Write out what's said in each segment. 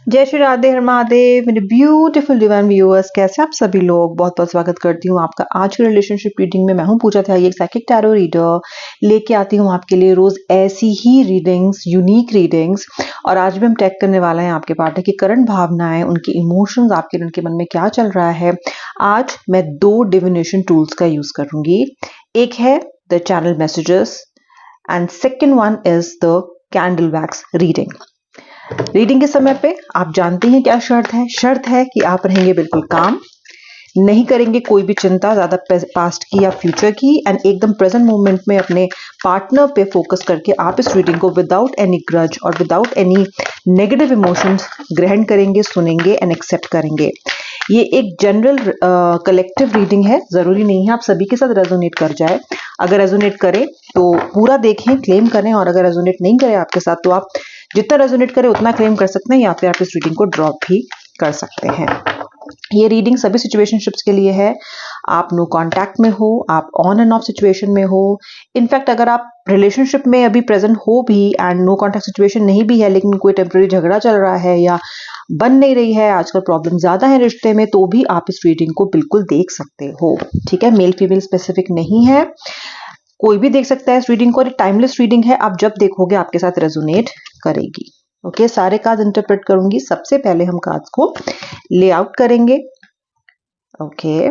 जय श्री राधे हर महादेव मेरे beautiful divine viewers, कैसे आप सभी लोग। बहुत बहुत स्वागत करती हूँ आपका आज की रिलेशनशिप रीडिंग में। मैं हूँ पूजा त्यागी, एक साइकिक टैरो रीडर। लेके आती हूँ आपके लिए रोज ऐसी ही रीडिंग्स, यूनिक रीडिंग्स। और आज भी हम टैग करने वाले हैं आपके पार्टनर की करंट भावनाएं, उनकी इमोशंस, आपके उनके मन में क्या चल रहा है। आज मैं 2 डिविनेशन टूल्स का यूज करूंगी। एक है the channel messages and second one is the candle wax reading. Reading के समय पे आप जानते हैं क्या शर्त है कि आप रहेंगे बिल्कुल काम, नहीं करेंगे कोई भी चिंता ज्यादा पास्ट की या फ्यूचर की, एंड एकदम प्रेजेंट मोमेंट में अपने पार्टनर पे फोकस करके आप इस रीडिंग को विदाउट एनी ग्रज और विदाउट एनी नेगेटिव इमोशंस ग्रहण करेंगे, सुनेंगे एंड एक्सेप्ट करेंगे। ये एक जनरल कलेक्टिव रीडिंग है, जरूरी नहीं है आप सभी के साथ रेजोनेट कर जाए। अगर रेजोनेट करे तो पूरा देखें, क्लेम करें, और अगर रेजोनेट नहीं करे आपके साथ तो आप जितना रेजोनेट करें उतना क्लेम कर सकते हैं, या फिर आप इस रीडिंग को ड्रॉप भी कर सकते हैं। ये रीडिंग सभी सिचुएशनशिप्स के लिए है। आप नो कांटेक्ट में हो, आप ऑन एंड ऑफ सिचुएशन में हो, इनफैक्ट अगर आप रिलेशनशिप में अभी प्रेजेंट हो भी एंड नो कांटेक्ट सिचुएशन नहीं भी है, लेकिन कोई टेम्पररी झगड़ा चल रहा है या बन नहीं रही है, आजकल प्रॉब्लम ज्यादा है रिश्ते में, तो भी आप इस रीडिंग को बिल्कुल देख सकते हो। ठीक है, मेल फीमेल स्पेसिफिक नहीं है, कोई भी देख सकता है इस रीडिंग को। टाइमलेस रीडिंग है, आप जब देखोगे आपके साथ रेजोनेट करेगी। ओके, सारे कार्ड इंटरप्रेट करूंगी। सबसे पहले हम कार्ड्स को ले आउट करेंगे। Okay,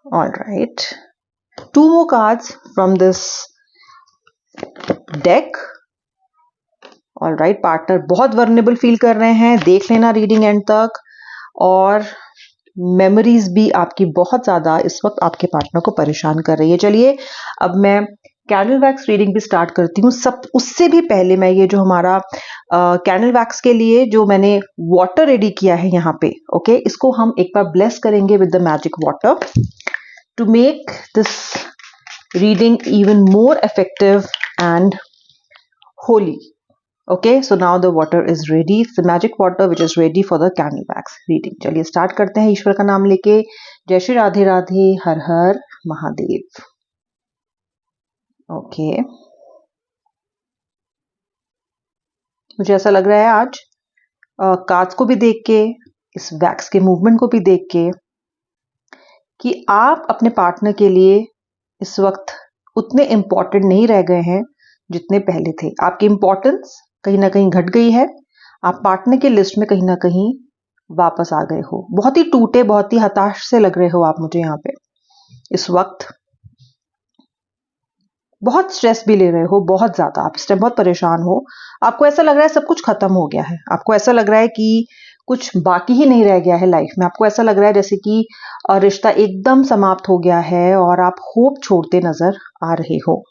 all right, 2 more cards from this deck। All right, partner बहुत वर्नेबल फील कर रहे हैं, देख लेना रीडिंग एंड तक। और मेमोरीज भी आपकी बहुत ज्यादा इस वक्त आपके पार्टनर को परेशान कर रही है। चलिए अब मैं कैंडल वैक्स रीडिंग भी स्टार्ट करती हूँ। सब उससे भी पहले मैं ये जो हमारा कैंडल वैक्स के लिए जो मैंने वाटर रेडी किया है यहाँ पे, ओके, इसको हम एक बार ब्लेस करेंगे with the magic water to make this reading even more effective and holy. Okay, so now the water is ready. It's the magic water which is ready for the candle wax reading. चलिए start करते हैं ईश्वर का नाम लेके। जय श्री राधे राधे, हर हर Mahadev. Okay, मुझे ऐसा लग रहा है आज कार्ड्स को भी देख के, इस वैक्स के मूवमेंट को भी देख के, कि आप अपने पार्टनर के लिए इस वक्त उतने इम्पोर्टेंट नहीं रह गए हैं जितने पहले थे। आपकी इम्पोर्टेंस कहीं ना कहीं घट गई है। आप पार्टनर के लिस्ट में कहीं ना कहीं वापस आ गए हो। बहुत ही टूटे, बहुत ही हताश से लग रहे हो आप मुझे यहाँ पे इस वक्त। बहुत स्ट्रेस भी ले रहे हो, बहुत ज्यादा आप इस टाइम बहुत परेशान हो। आपको ऐसा लग रहा है सब कुछ खत्म हो गया है। आपको ऐसा लग रहा है कि कुछ बाकी ही नहीं रह गया है लाइफ में। आपको ऐसा लग रहा है जैसे कि रिश्ता एकदम समाप्त हो गया है और आप होप छोड़ते नजर आ रहे हो।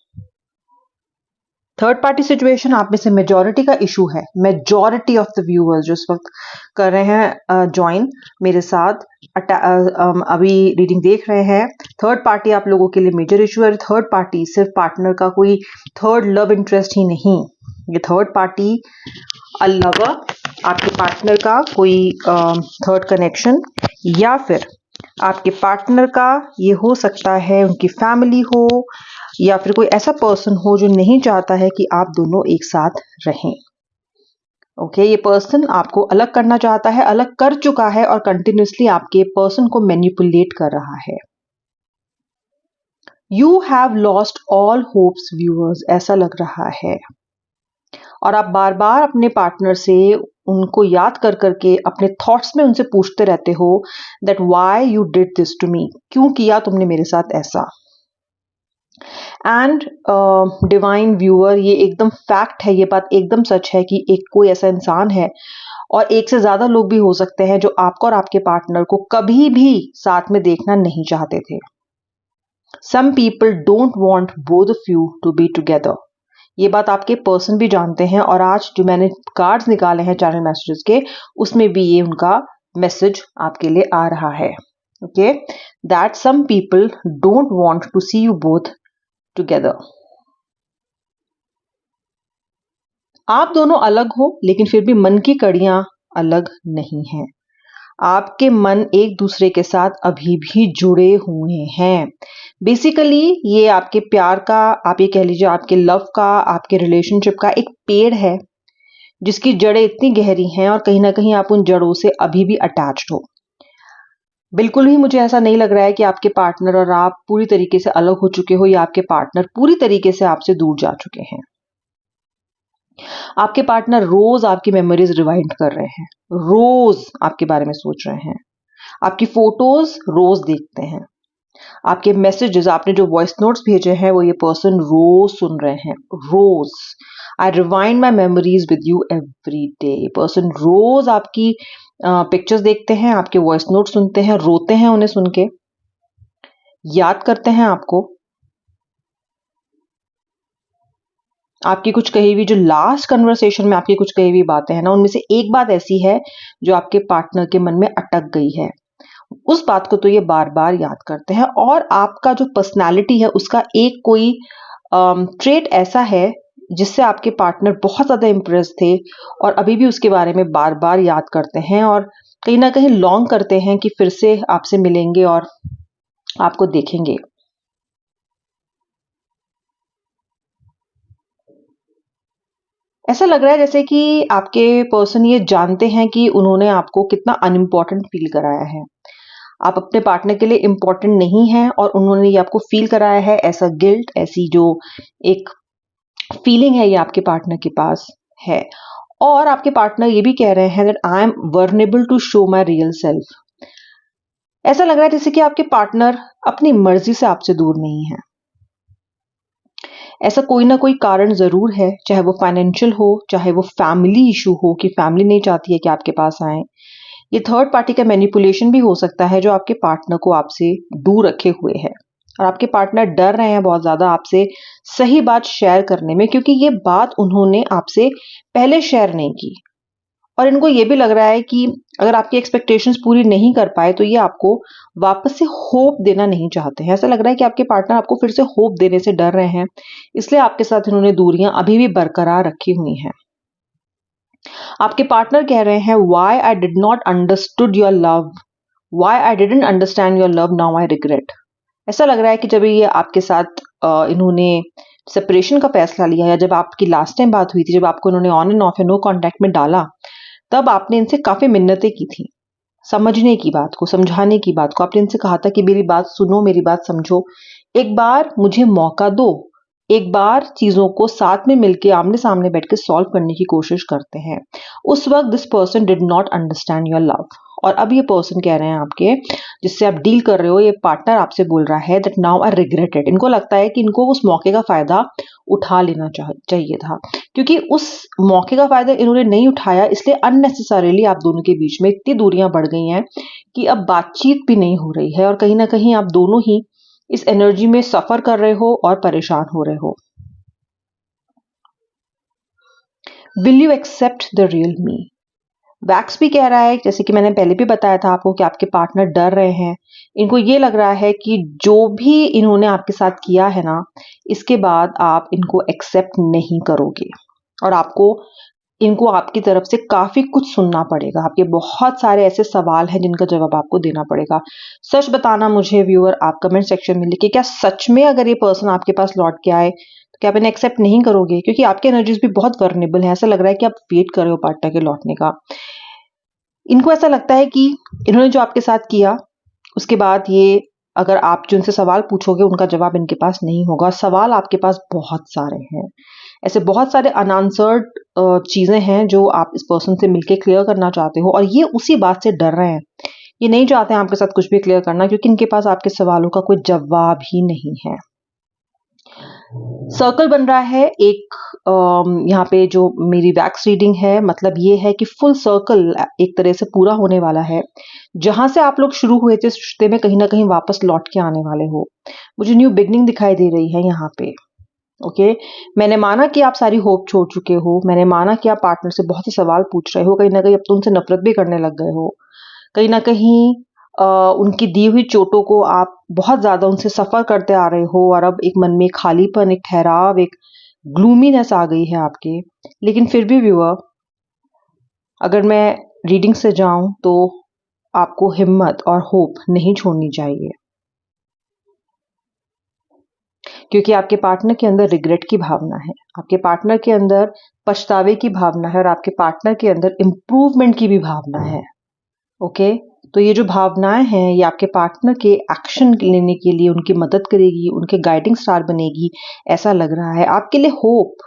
थर्ड पार्टी सिचुएशन आप में से मेजॉरिटी का इशू है। मेजॉरिटी ऑफ द व्यूअर्स जो इस वक्त कर रहे हैं ज्वाइन मेरे साथ, अभी रीडिंग देख रहे हैं, थर्ड पार्टी आप लोगों के लिए मेजर इशू है। थर्ड पार्टी सिर्फ पार्टनर का कोई थर्ड लव इंटरेस्ट ही नहीं, ये थर्ड पार्टी लवर, आपके पार्टनर का कोई थर्ड कनेक्शन, या फिर आपके पार्टनर का ये हो सकता है उनकी फैमिली हो, या फिर कोई ऐसा पर्सन हो जो नहीं चाहता है कि आप दोनों एक साथ रहें। ओके, ये पर्सन आपको अलग करना चाहता है, अलग कर चुका है और कंटिन्यूसली आपके पर्सन को मैनिपुलेट कर रहा है। You have lost all hopes viewers, ऐसा लग रहा है। और आप बार बार अपने पार्टनर से उनको याद कर करके अपने थॉट्स में उनसे पूछते रहते हो that why you did this to me, क्यों किया तुमने मेरे साथ ऐसा। एंड डिवाइन व्यूअर, ये एकदम फैक्ट है, ये बात एकदम सच है कि एक कोई ऐसा इंसान है, और एक से ज्यादा लोग भी हो सकते हैं, जो आपको और आपके पार्टनर को कभी भी साथ में देखना नहीं चाहते थे। Some people don't want both of you to be together. ये बात आपके पर्सन भी जानते हैं, और आज जो मैंने कार्ड्स निकाले हैं चैनल मैसेजेस के, उसमें भी ये उनका मैसेज आपके लिए आ रहा है। Okay, that some people don't want to see you both together. आप दोनों अलग हो, लेकिन फिर भी मन की कड़ियां अलग नहीं हैं। आपके मन एक दूसरे के साथ अभी भी जुड़े हुए हैं। बेसिकली ये आपके प्यार का, आप ये कह लीजिए आपके लव का, आपके रिलेशनशिप का एक पेड़ है जिसकी जड़ें इतनी गहरी हैं और कहीं ना कहीं आप उन जड़ों से अभी भी अटैच्ड हो। बिल्कुल भी मुझे ऐसा नहीं लग रहा है कि आपके पार्टनर और आप पूरी तरीके से अलग हो चुके हो या आपके पार्टनर पूरी तरीके से आपसे दूर जा चुके हैं। आपके पार्टनर रोज आपकी मेमोरीज रिवाइंड कर रहे हैं, रोज आपके बारे में सोच रहे हैं, आपकी फोटोज रोज देखते हैं, आपके मैसेजेस, आपने जो वॉइस नोट्स भेजे हैं वो ये पर्सन रोज सुन रहे हैं, रोज। I rewind my memories with you every day. ये पर्सन रोज आपकी पिक्चर्स देखते हैं, आपके वॉइस नोट सुनते हैं, रोते हैं उन्हें सुन के, याद करते हैं आपको, आपकी कुछ कही हुई जो लास्ट कन्वर्सेशन में आपकी कुछ कही हुई बातें हैं ना, उनमें से एक बात ऐसी है जो आपके पार्टनर के मन में अटक गई है। उस बात को तो ये बार बार याद करते हैं और आपका जो पर्सनालिटी है उसका एक कोई ट्रेट ऐसा है जिससे आपके पार्टनर बहुत ज्यादा इम्प्रेस थे और अभी भी उसके बारे में बार बार याद करते हैं और कहीं ना कहीं लॉन्ग करते हैं कि फिर से आपसे मिलेंगे और आपको देखेंगे। ऐसा लग रहा है जैसे कि आपके पर्सन ये जानते हैं कि उन्होंने आपको कितना अनइम्पॉर्टेंट फील कराया है, आप अपने पार्टनर के लिए इम्पोर्टेंट नहीं हैं और उन्होंने ये आपको फील कराया है। ऐसा गिल्ट, ऐसी जो एक फीलिंग है ये आपके पार्टनर के पास है और आपके पार्टनर ये भी कह रहे हैं that I am vulnerable to show my real self. ऐसा लग रहा है जैसे कि आपके पार्टनर अपनी मर्जी से आपसे दूर नहीं है। ऐसा कोई ना कोई कारण जरूर है, चाहे वो फाइनेंशियल हो, चाहे वो फैमिली इशू हो कि फैमिली नहीं चाहती है कि आपके पास आए। ये थर्ड पार्टी का मैनिपुलेशन भी हो सकता है जो आपके पार्टनर को आपसे दूर रखे हुए है और आपके पार्टनर डर रहे हैं बहुत ज्यादा आपसे सही बात शेयर करने में, क्योंकि ये बात उन्होंने आपसे पहले शेयर नहीं की और इनको ये भी लग रहा है कि अगर आपकी एक्सपेक्टेशंस पूरी नहीं कर पाए तो ये आपको वापस से होप देना नहीं चाहते हैं। ऐसा लग रहा है कि आपके पार्टनर आपको फिर से होप देने से डर रहे हैं, इसलिए आपके साथ इन्होंने दूरियां अभी भी बरकरार रखी हुई हैं। आपके पार्टनर कह रहे हैं why I did not understood your love, why I didn't understand your love, now I regret. ऐसा लग रहा है कि जब ये आपके साथ इन्होंने सेपरेशन का फैसला लिया या जब आपकी लास्ट टाइम बात हुई थी, जब आपको इन्होंने ऑन एंड ऑफ या नो कांटेक्ट में डाला, तब आपने इनसे काफी मिन्नतें की थी समझने की बात को, समझाने की बात को। आपने इनसे कहा था कि मेरी बात सुनो, मेरी बात समझो, एक बार मुझे मौका दो, एक बार चीजों को साथ में मिलके आमने सामने बैठ के सॉल्व करने की कोशिश करते हैं। उस वक्त this person did not understand your love और अब ये पर्सन कह रहे हैं आपके जिससे आप डील कर रहे हो, ये पार्टनर आपसे बोल रहा है that now I regret it. इनको लगता है कि इनको उस मौके का फायदा उठा लेना चाहिए था, क्योंकि उस मौके का फायदा इन्होंने नहीं उठाया, इसलिए अननेसेसरीली आप दोनों के बीच में इतनी दूरियां बढ़ गई हैं कि अब बातचीत भी नहीं हो रही है और कहीं ना कहीं आप दोनों ही इस एनर्जी में सफर कर रहे हो और परेशान हो रहे हो। Will you accept the real me? वैक्स भी कह रहा है, जैसे कि मैंने पहले भी बताया था आपको, कि आपके पार्टनर डर रहे हैं। इनको ये लग रहा है कि जो भी इन्होंने आपके साथ किया है ना, इसके बाद आप इनको एक्सेप्ट नहीं करोगे और आपको इनको आपकी तरफ से काफी कुछ सुनना पड़ेगा। आपके बहुत सारे ऐसे सवाल हैं जिनका जवाब आपको देना पड़ेगा। सच बताना मुझे व्यूअर, आप कमेंट सेक्शन में लिखिए, क्या सच में अगर ये पर्सन आपके पास लौट के आए तो क्या आप इन्हें एक्सेप्ट नहीं करोगे? क्योंकि आपकी एनर्जीज भी बहुत वर्नेबल है। ऐसा लग रहा है कि आप वेट कर रहे हो पार्टनर के लौटने का। इनको ऐसा लगता है कि इन्होंने जो आपके साथ किया उसके बाद ये, अगर आप जो उनसे सवाल पूछोगे उनका जवाब इनके पास नहीं होगा। सवाल आपके पास बहुत सारे हैं, ऐसे बहुत सारे अनआंसर्ड चीजें हैं जो आप इस पर्सन से मिलके क्लियर करना चाहते हो और ये उसी बात से डर रहे हैं। ये नहीं चाहते हैं आपके साथ कुछ भी क्लियर करना, क्योंकि इनके पास आपके सवालों का कोई जवाब ही नहीं है। सर्कल बन रहा है एक, यहाँ पे जो मेरी वैक्स रीडिंग है, मतलब ये है कि फुल सर्कल एक तरह से पूरा होने वाला है। जहां से आप लोग शुरू हुए थे इस रिश्ते में, कहीं ना कहीं वापस लौट के आने वाले हो। मुझे न्यू बिगनिंग दिखाई दे रही है यहाँ पे। ओके, मैंने माना कि आप सारी होप छोड़ चुके हो, मैंने माना कि आप पार्टनर से बहुत से सवाल पूछ रहे हो, कहीं ना कहीं अब तो उनसे नफरत भी करने लग गए हो। कहीं ना कहीं उनकी दी हुई चोटों को आप बहुत ज्यादा उनसे सफर करते आ रहे हो और अब एक मन में खालीपन, एक ठहराव, एक ग्लूमीनेस आ गई है आपके। लेकिन फिर भी व्यूअर, अगर मैं रीडिंग से जाऊं तो आपको हिम्मत और होप नहीं छोड़नी चाहिए, क्योंकि आपके पार्टनर के अंदर रिग्रेट की भावना है। आपके पार्टनर के अंदर पछतावे की भावना है और आपके पार्टनर के अंदर इम्प्रूवमेंट की भी भावना है। ओके, तो ये जो भावनाएं हैं ये आपके पार्टनर के एक्शन लेने के लिए उनकी मदद करेगी, उनके गाइडिंग स्टार बनेगी, ऐसा लग रहा है। आपके लिए होप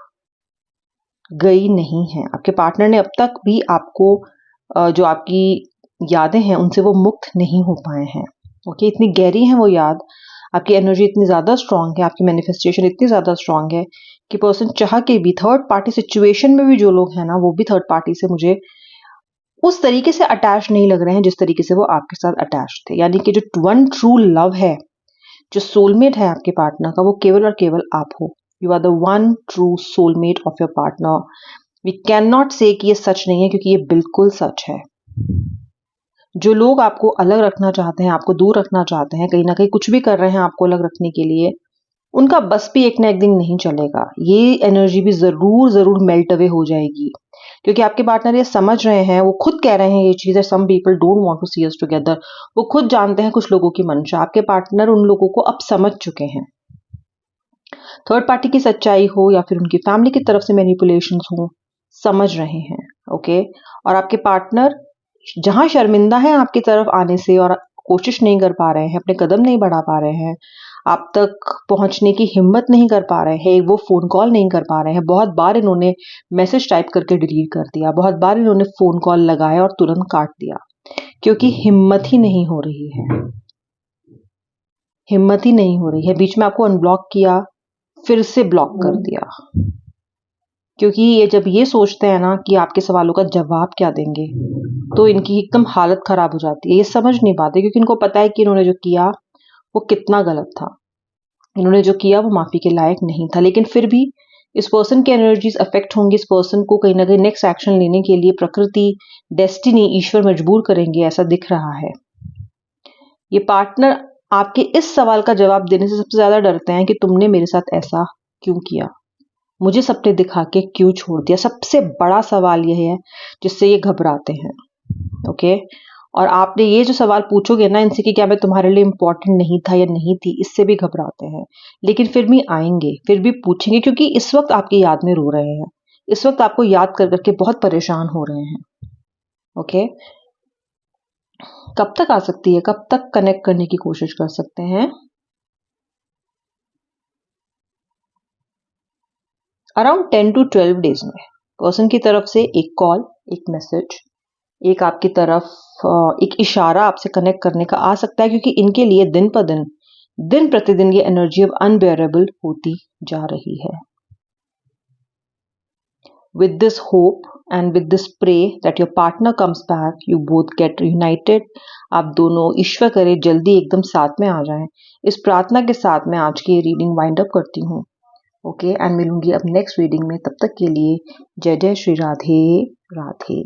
गई नहीं है। आपके पार्टनर ने अब तक भी आपको जो आपकी यादें हैं उनसे वो मुक्त नहीं हो पाए हैं। ओके, इतनी गहरी है वो याद, आपकी एनर्जी इतनी ज़्यादा स्ट्रांग है, आपकी मैनिफेस्टेशन इतनी ज़्यादा स्ट्रांग है कि पर्सन चाह के भी थर्ड पार्टी सिचुएशन में भी जो लोग हैं ना वो भी थर्ड पार्टी से मुझे उस तरीके से अटैच नहीं लग रहे हैं जिस तरीके से वो आपके साथ अटैच थे। यानी कि जो वन ट्रू लव है, जो सोलमेट है आपके पार्टनर का, वो केवल और केवल आप हो। You are the one true soulmate of your partner. We can not say कि ये सच नहीं है, क्योंकि ये बिल्कुल सच है। जो लोग आपको अलग रखना चाहते हैं, आपको दूर रखना चाहते हैं, कहीं ना कहीं कुछ भी कर रहे हैं आपको अलग रखने के लिए, उनका बस भी एक ना एक दिन नहीं चलेगा। ये एनर्जी भी जरूर जरूर मेल्ट अवे हो जाएगी, क्योंकि आपके पार्टनर ये समझ रहे हैं, वो खुद कह रहे हैं ये चीजें। Some people don't want to see us together. वो खुद जानते हैं कुछ लोगों की मंशा। आपके पार्टनर उन लोगों को अब समझ चुके हैं। थर्ड पार्टी की सच्चाई हो या फिर उनकी फैमिली की तरफ से मैनिपुलेशंस हो, समझ रहे हैं। ओके, और आपके पार्टनर जहां शर्मिंदा है आपकी तरफ आने से और कोशिश नहीं कर पा रहे हैं, अपने कदम नहीं बढ़ा पा रहे हैं, आप तक पहुंचने की हिम्मत नहीं कर पा रहे हैं, वो फोन कॉल नहीं कर पा रहे हैं। बहुत बार इन्होंने मैसेज टाइप करके डिलीट कर दिया, बहुत बार इन्होंने फोन कॉल लगाया और तुरंत काट दिया, क्योंकि हिम्मत ही नहीं हो रही है। हिम्मत ही नहीं हो रही है। बीच में आपको अनब्लॉक किया, फिर से ब्लॉक कर दिया, क्योंकि ये जब ये सोचते हैं ना कि आपके सवालों का जवाब क्या देंगे, तो इनकी एकदम हालत खराब हो जाती है। ये समझ नहीं पाते, क्योंकि इनको पता है कि इन्होंने जो किया वो कितना गलत था। इन्होंने जो किया वो माफी के लायक नहीं था, लेकिन फिर भी इस पर्सन की एनर्जीज अफेक्ट होंगी। इस पर्सन को कहीं ना कहीं नेक्स्ट एक्शन लेने के लिए प्रकृति, डेस्टिनी, ईश्वर मजबूर करेंगे, ऐसा दिख रहा है। ये पार्टनर आपके इस सवाल का जवाब देने से सबसे ज्यादा डरते हैं कि तुमने मेरे साथ ऐसा क्यों किया, मुझे सपने दिखा के क्यों छोड़ दिया। सबसे बड़ा सवाल यह है जिससे ये घबराते हैं। ओके, और आपने ये जो सवाल पूछोगे ना इनसे कि क्या मैं तुम्हारे लिए इंपॉर्टेंट नहीं था या नहीं थी, इससे भी घबराते हैं। लेकिन फिर भी आएंगे, फिर भी पूछेंगे, क्योंकि इस वक्त आपकी याद में रो रहे हैं, इस वक्त आपको याद कर करके बहुत परेशान हो रहे हैं। ओके, कब तक आ सकती है, कब तक कनेक्ट करने की कोशिश कर सकते हैं? अराउंड 10 to 12 डेज में पर्सन की तरफ से एक कॉल, एक मैसेज, एक आपकी तरफ एक इशारा आपसे कनेक्ट करने का आ सकता है, क्योंकि इनके लिए दिन पर दिन प्रतिदिन ये एनर्जी अब अनबेरेबल होती जा रही है। With this hope and with this pray that your partner comes back, you both get reunited. आप दोनों, ईश्वर करे, जल्दी एकदम साथ में आ जाएं। इस प्रार्थना के साथ मैं आज की रीडिंग वाइंड अप करती हूँ। ओके, एंड मिलूंगी अब नेक्स्ट रीडिंग में। तब तक के लिए जय जय श्री राधे राधे।